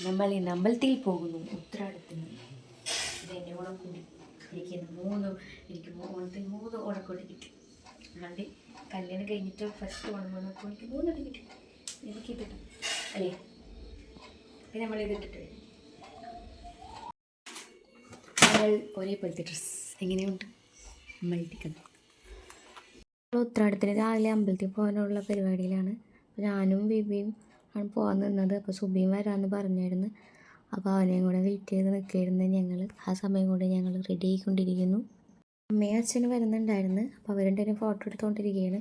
നമ്മൾ ഇന്ന് അമ്പലത്തിൽ പോകുന്നു. ഉത്രാടത്തിന് ഇതെന്നെ ഓണക്കോടി ഇരിക്കുന്നു. എനിക്ക് ഓണത്തിന് 3 ഓണക്കോടി കിട്ടി. അല്ലാണ്ട് കല്യാണം കഴിഞ്ഞിട്ട് ഫസ്റ്റ് ഓണം വന്നപ്പോൾ എനിക്ക് 3 കിട്ടി. എനിക്ക് കിട്ടും അല്ലേ? പിന്നെ നമ്മളിത് ഇട്ടിട്ട് നമ്മൾ ഒരേപോലത്തെ ഡ്രസ്സ് എങ്ങനെയുണ്ട് നമ്മൾ ഇരിക്കുന്നത്. ഉത്രാടത്തിന് രാവിലെ അമ്പലത്തിൽ പോകാനുള്ള പരിപാടിയിലാണ്. ഞാനും ബിബിയും ആണ് പോകാൻ നിന്നത്. അപ്പോൾ സുബിയും വരാമെന്ന് പറഞ്ഞായിരുന്നു. അപ്പോൾ അവനെയും കൂടെ വെയിറ്റ് ചെയ്ത് നിൽക്കുകയായിരുന്നു ഞങ്ങൾ. ആ സമയം കൊണ്ട് ഞങ്ങൾ റെഡി ആയിക്കൊണ്ടിരിക്കുന്നു. അമ്മയും അച്ഛനും വരുന്നുണ്ടായിരുന്നു. അപ്പോൾ അവരുടെ ഫോട്ടോ എടുത്തുകൊണ്ടിരിക്കുകയാണ്.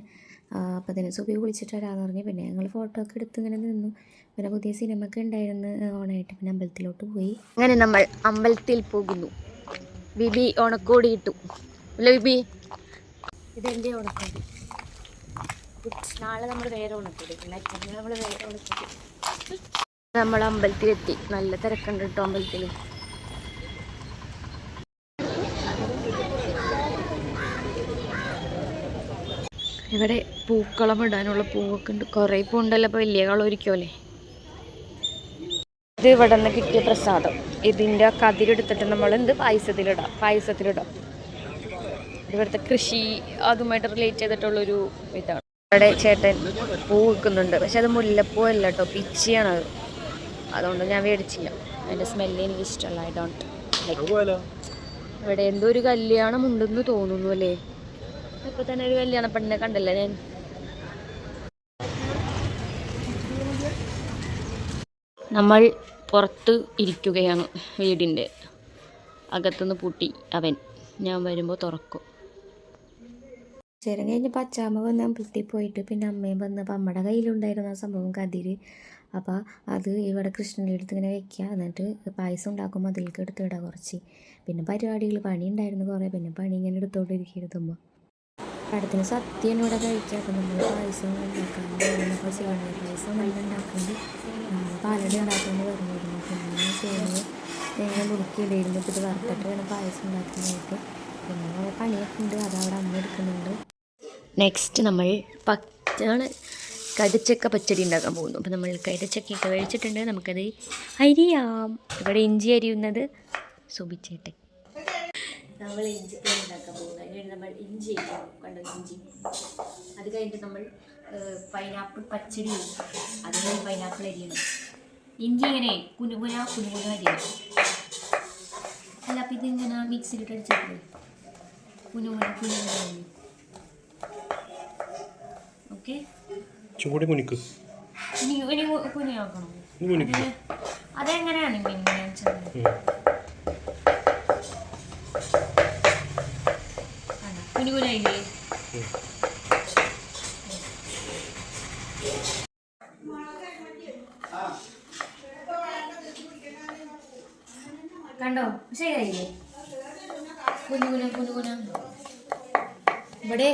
അപ്പോൾ അതിന് സുബി വിളിച്ചിട്ട് വരാമെന്ന് പറഞ്ഞു. പിന്നെ ഞങ്ങൾ ഫോട്ടോ ഒക്കെ എടുത്ത് ഇങ്ങനെ നിന്നു. പിന്നെ പുതിയ സിനിമ ഒക്കെ ഉണ്ടായിരുന്നു ഓണായിട്ട്. പിന്നെ അമ്പലത്തിലോട്ട് പോയി. അങ്ങനെ നമ്മൾ അമ്പലത്തിൽ പോകുന്നു. ബിബി ഓണക്കോടി ഇട്ടു അല്ലേ ബിബി? ഇതെൻ്റെ ഓണക്കോടി. നാളെ നമ്മൾ വേറെ ഓണക്കോടി, പിന്നെ നമ്മൾ വേറെ ഓണക്കോടി. നമ്മൾ അമ്പലത്തിലെത്തി. നല്ല തിരക്കുണ്ട് കേട്ടോ അമ്പലത്തിൽ. ഇവിടെ പൂക്കളം ഇടാനുള്ള പൂവൊക്കെ ഉണ്ട്. കുറേ പൂണ്ടല്ലോ. ഇപ്പോൾ വലിയ കളൊരിക്കുമല്ലേ. ഇത് ഇവിടെ നിന്ന് കിട്ടിയ പ്രസാദം. ഇതിൻ്റെ കതിരെടുത്തിട്ട് നമ്മൾ പായസത്തിലിടാം. ഇവിടുത്തെ കൃഷി അതുമായിട്ട് റിലേറ്റ് ചെയ്തിട്ടുള്ളൊരു ഇതാണ്. ഇവിടെ ചേട്ടൻ പൂ വിൽക്കുന്നുണ്ട്. പക്ഷെ അത് മുല്ലപ്പൂ അല്ല കേട്ടോ, പിച്ചിയാണ് അത്. അതുകൊണ്ട് ഞാൻ മേടിച്ചില്ല. അതിൻ്റെ സ്മെല്ല് എനിക്ക് ഇഷ്ടമല്ല. I don't like. ഇവിടെ എന്തോ ഒരു കല്യാണം ഉണ്ടെന്ന് തോന്നുന്നു അല്ലേ? ഇപ്പോൾ തന്നെ ഒരു കല്യാണ പെണ്ണിനെ കണ്ടല്ലേ ഞാൻ. നമ്മൾ പുറത്ത് ഇരിക്കുകയാണ്. വീടിൻ്റെ അകത്തുനിന്ന് പൂട്ടി അവൻ. ഞാൻ വരുമ്പോൾ തുറക്കും. ചേരം കഴിഞ്ഞപ്പോൾ അച്ചാമ്മ വന്ന് അമ്പലത്തിൽ പോയിട്ട് പിന്നെ അമ്മയും വന്നപ്പോൾ അമ്മയുടെ കയ്യിലുണ്ടായിരുന്ന ആ സംഭവം കതിര്. അപ്പോൾ അത് ഇവിടെ കൃഷ്ണൻ്റെ അടുത്ത് ഇങ്ങനെ വെക്കുക. എന്നിട്ട് പായസം ഉണ്ടാക്കുമ്പോൾ അതിലേക്ക് എടുത്തിടുക കുറച്ച്. പിന്നെ പരിപാടികൾ പണി ഉണ്ടായിരുന്നു കുറേ. പിന്നെ പണി ഇങ്ങനെ എടുത്തോണ്ടിരിക്കുമ്പോൾ അടുത്തിന് സത്യം ഇവിടെ കഴിക്കുക. അപ്പോൾ നമ്മൾ പായസം ഉണ്ടാക്കാൻ ഇപ്പോൾ സേമിയ പായസം നല്ല ഉണ്ടാക്കുന്നത് പാലടി ഉണ്ടാക്കുന്നത് പറഞ്ഞിരുന്നു. പിന്നെ സേമിയ തേങ്ങ മുറുക്കിയിടായിരുന്നു. ഇപ്പോൾ ഇത് വറുത്തിട്ട് വേണം പായസം ഉണ്ടാക്കാനായിട്ട്. പിന്നെ കുറേ പണിയൊക്കെ ഉണ്ട്. അതവിടെ അമ്മ എടുക്കുന്നുണ്ട്. നെക്സ്റ്റ് നമ്മൾ കൈതച്ചക്ക പച്ചടി ഉണ്ടാക്കാൻ പോകുന്നു. അപ്പോൾ നമ്മൾ കൈതച്ചക്കയൊക്കെ കഴിച്ചിട്ടുണ്ട്. നമുക്കത് അരിയാം. ഇവിടെ ഇഞ്ചി അരിയുന്നത് സുബിച്ചേട്ടെ. നമ്മൾ ഇഞ്ചി ഉണ്ടാക്കാൻ പോകുന്നു. അതിനുവേണ്ടി നമ്മൾ ഇഞ്ചി കണ്ടോ, ഇഞ്ചി. അത് കഴിഞ്ഞിട്ട് നമ്മൾ പൈനാപ്പിൾ പച്ചടി. അതുപോലെ പൈനാപ്പിൾ അരിയണം. ഇഞ്ചി ഇങ്ങനെ കുനുകുന അരിയണം. അല്ല, അപ്പം ഇതിങ്ങനെ മിക്സിയിലിട്ട് അടിച്ചിട്ടില്ലേ കുനുകുന. ഓക്കെ, കുനിയാക്കണം. അതെങ്ങനെയാണ് കുനുകുനായില്ലേ? കണ്ടോ, ശരിയായില്ലേ? കുനുകുന. ഇവിടെ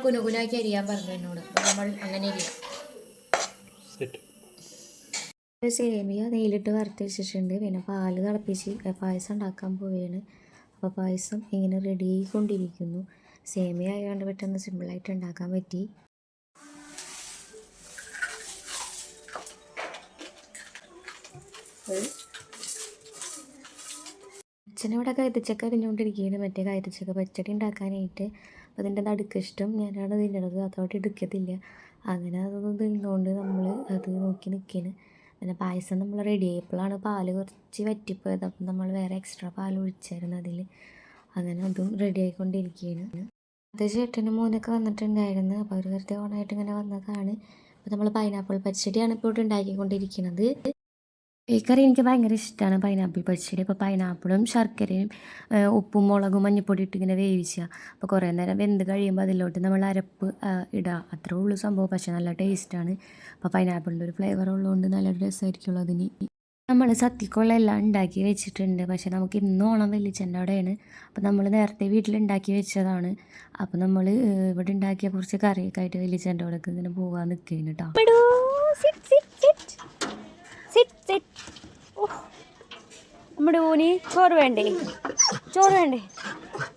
കുനുകുനാക്കി അരിയാൻ പറഞ്ഞു എന്നോട്. നമ്മൾ അങ്ങനെ അരിയാം. സേമിയ നെയ്യിലിട്ട് വറുത്ത് വെച്ചിട്ടുണ്ട്. പിന്നെ പാല് തിളപ്പിച്ച് പായസം ഉണ്ടാക്കാൻ പോവുകയാണ്. അപ്പോൾ പായസം ഇങ്ങനെ റെഡി ആയിക്കൊണ്ടിരിക്കുന്നു. സേമിയ ആയതുകൊണ്ട് പെട്ടെന്ന് സിമ്പിളായിട്ട് ഉണ്ടാക്കാൻ പറ്റി. അച്ഛനിവിടെ കൈതച്ചക്ക അരിഞ്ഞുകൊണ്ടിരിക്കുകയാണ്. മറ്റേ കൈതച്ചക്ക പച്ചടി ഉണ്ടാക്കാനായിട്ട്. അപ്പോൾ അതിൻ്റെ നടുക്കിഷ്ടം ഞാനാണ് തിന്നണത്. അതോടെ എടുക്കത്തില്ല. അങ്ങനെ അതൊന്നും തിന്നുകൊണ്ട് നമ്മൾ അത് നോക്കി നിൽക്കുകയാണ്. പിന്നെ പായസം നമ്മൾ റെഡി ആയപ്പോഴാണ് പാല് കുറച്ച് വറ്റിപ്പോയത്. അപ്പം നമ്മൾ വേറെ എക്സ്ട്രാ പാൽ ഒഴിച്ചായിരുന്നു അതിൽ. അങ്ങനെ അതും റെഡി ആയിക്കൊണ്ടിരിക്കുകയാണ്. അത് ചേട്ടനും മോനൊക്കെ വന്നിട്ടുണ്ടായിരുന്നു. അപ്പോൾ അവർ വെറുതെ ഓണായിട്ട് ഇങ്ങനെ വന്നതാണ്. അപ്പോൾ നമ്മൾ പൈനാപ്പിൾ പച്ചടിയാണ് ഇപ്പോൾ ഇവിടെ ഉണ്ടാക്കിക്കൊണ്ടിരിക്കുന്നത്. ഈ കറി എനിക്ക് ഭയങ്കര ഇഷ്ടമാണ്, പൈനാപ്പിൾ പച്ചടി. അപ്പോൾ പൈനാപ്പിളും ശർക്കരയും ഉപ്പും മുളകും മഞ്ഞൾപ്പൊടി ഇട്ട് ഇങ്ങനെ വേവിക്കുക. അപ്പോൾ കുറേ നേരം വെന്ത് കഴിയുമ്പോൾ അതിലോട്ട് നമ്മൾ അരപ്പ് ഇടുക. അത്രേ ഉള്ളൂ സംഭവം. പക്ഷേ നല്ല ടേസ്റ്റാണ്. അപ്പോൾ പൈനാപ്പിളിൻ്റെ ഒരു ഫ്ലേവർ ഉള്ളതുകൊണ്ട് നല്ല രസമായിരിക്കുള്ളൂ അതിന്. നമ്മൾ സത്യക്കുള്ള എല്ലാം ഉണ്ടാക്കി വെച്ചിട്ടുണ്ട്. പക്ഷേ നമുക്ക് ഇന്ന് ഓണം വെള്ളിച്ചൻ്റെ അവിടെയാണ്. അപ്പോൾ നമ്മൾ നേരത്തെ വീട്ടിലുണ്ടാക്കി വെച്ചതാണ്. അപ്പോൾ നമ്മൾ ഇവിടെ ഉണ്ടാക്കിയ കുറച്ച് കറിയൊക്കെ ആയിട്ട് വെള്ളിച്ചൻ്റെ അവിടേക്ക് ഇങ്ങനെ പോകാൻ നിൽക്കുകയാണ് കേട്ടോ. നമ്മുടെ ഊനി ചോറ് വേണ്ടേ?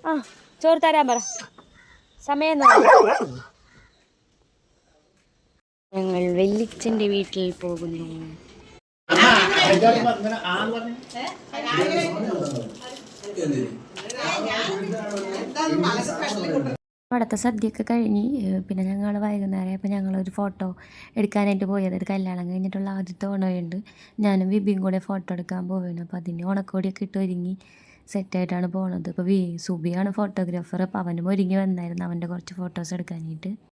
ആ, ചോറ് തരാൻ പറ. സമയം ഞങ്ങൾ വെല്ലിച്ചൻ്റെ വീട്ടിൽ പോകുന്നു. അവിടുത്തെ സദ്യയൊക്കെ കഴിഞ്ഞ് പിന്നെ ഞങ്ങൾ വൈകുന്നേരം ഞങ്ങളൊരു ഫോട്ടോ എടുക്കാനായിട്ട് പോയത്. ഒരു കല്യാണം കഴിഞ്ഞിട്ടുള്ള ആദ്യത്തെ ഓണമുണ്ട്. ഞാനും വിപിയും കൂടെ ഫോട്ടോ എടുക്കാൻ പോവുകയാണ്. അപ്പോൾ അതിന് ഓണക്കോടിയൊക്കെ ഇട്ട് ഒരുങ്ങി സെറ്റായിട്ടാണ് പോണത്. അപ്പോൾ സുബിയാണ് ഫോട്ടോഗ്രാഫർ. അപ്പോൾ അവനും ഒരുങ്ങി വന്നായിരുന്നു അവൻ്റെ കുറച്ച് ഫോട്ടോസ് എടുക്കാനായിട്ട്.